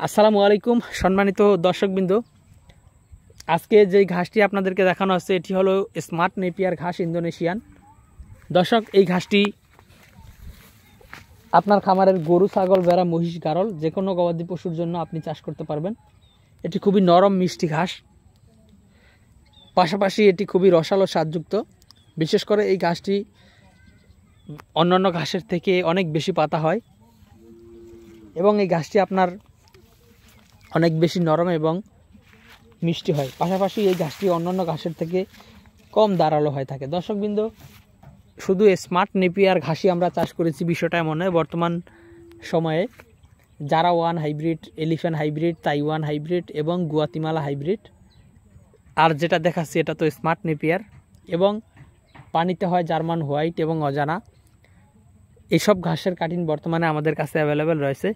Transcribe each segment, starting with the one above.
আসসালামু আলাইকুম সম্মানিত দর্শকবৃন্দ, আজকে যে ঘাসটি আপনাদেরকে দেখানো হচ্ছে এটি হলো স্মার্ট নেপিয়ার ঘাস ইন্দোনেশিয়ান। দর্শক, এই ঘাসটি আপনার খামারের গরু, ছাগল, ভেড়া, মহিষ, গারল যে কোনো গবাদি পশুর জন্য আপনি চাষ করতে পারবেন। এটি খুবই নরম মিষ্টি ঘাস, পাশাপাশি এটি খুবই রসালো স্বাদযুক্ত। বিশেষ করে এই ঘাসটি অন্যান্য ঘাসের থেকে অনেক বেশি পাতা হয় এবং এই ঘাসটি আপনার অনেক বেশি নরম এবং মিষ্টি হয়। পাশাপাশি এই ঘাসটি অন্যান্য ঘাসের থেকে কম দাঁড়ালো হয়ে থাকে। দর্শকবৃন্দ, শুধু স্মার্ট নেপিয়ার ঘাসই আমরা চাষ করেছি বিষয়টা এমন নয়। বর্তমান সময়ে জারা one hybrid, elephant hybrid, Taiwan hybrid এবং গুয়াতিমালা হাইব্রিড, আর যেটা দেখাচ্ছি এটা তো স্মার্ট নেপিয়ার, এবং পানিতে হয় জার্মান হোয়াইট এবং অজানা। এইসব ঘাসের কাটিং বর্তমানে আমাদের কাছে অ্যাভেলেবেল রয়েছে।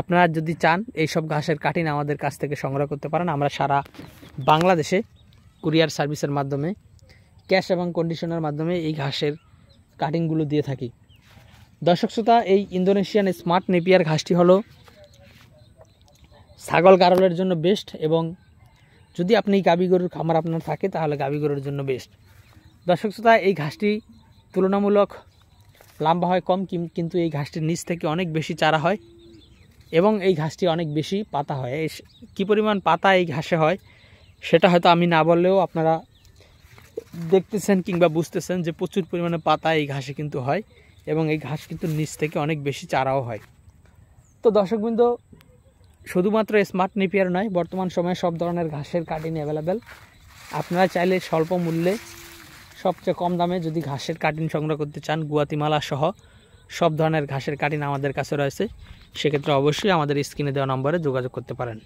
আপনারা যদি চান এইসব ঘাসের কাটিং আমাদের কাছ থেকে সংগ্রহ করতে পারেন। আমরা সারা বাংলাদেশে কুরিয়ার সার্ভিসের মাধ্যমে, ক্যাশ এবং কন্ডিশনের মাধ্যমে এই ঘাসের কাটিংগুলো দিয়ে থাকি। দর্শক শ্রোতা, এই ইন্দোনেশিয়ান স্মার্ট নেপিয়ার ঘাসটি হলো ছাগল গারলের জন্য বেস্ট, এবং যদি আপনি গাভী গরুর খামার আপনার থাকে তাহলে গাভী গরুর জন্য বেস্ট। দর্শক শ্রোতা, এই ঘাসটি তুলনামূলক লম্বা হয় কম, কিন্তু এই ঘাসটির নিচ থেকে অনেক বেশি চারা হয় এবং এই ঘাসটি অনেক বেশি পাতা হয়। কী পরিমাণ পাতা এই ঘাসে হয় সেটা হয়তো আমি না বললেও আপনারা দেখতেছেন কিংবা বুঝতেছেন যে প্রচুর পরিমাণে পাতা এই ঘাসে কিন্তু হয়, এবং এই ঘাস কিন্তু নিচ থেকে অনেক বেশি চারাও হয়। তো দর্শকবৃন্দ, শুধুমাত্র স্মার্ট নেপিয়ার নয়, বর্তমান সময়ে সব ধরনের ঘাসের কাটিং অ্যাভেলেবেল। আপনারা চাইলে স্বল্প মূল্যে সবচেয়ে কম দামে যদি ঘাসের কাটিং সংগ্রহ করতে চান, গুয়াতিমালা সহ সব ধরনের ঘাসের কাটিং আমাদের কাছে রয়েছে। সেক্ষেত্রে অবশ্যই আমাদের স্ক্রিনে দেওয়া নম্বরে যোগাযোগ করতে পারেন।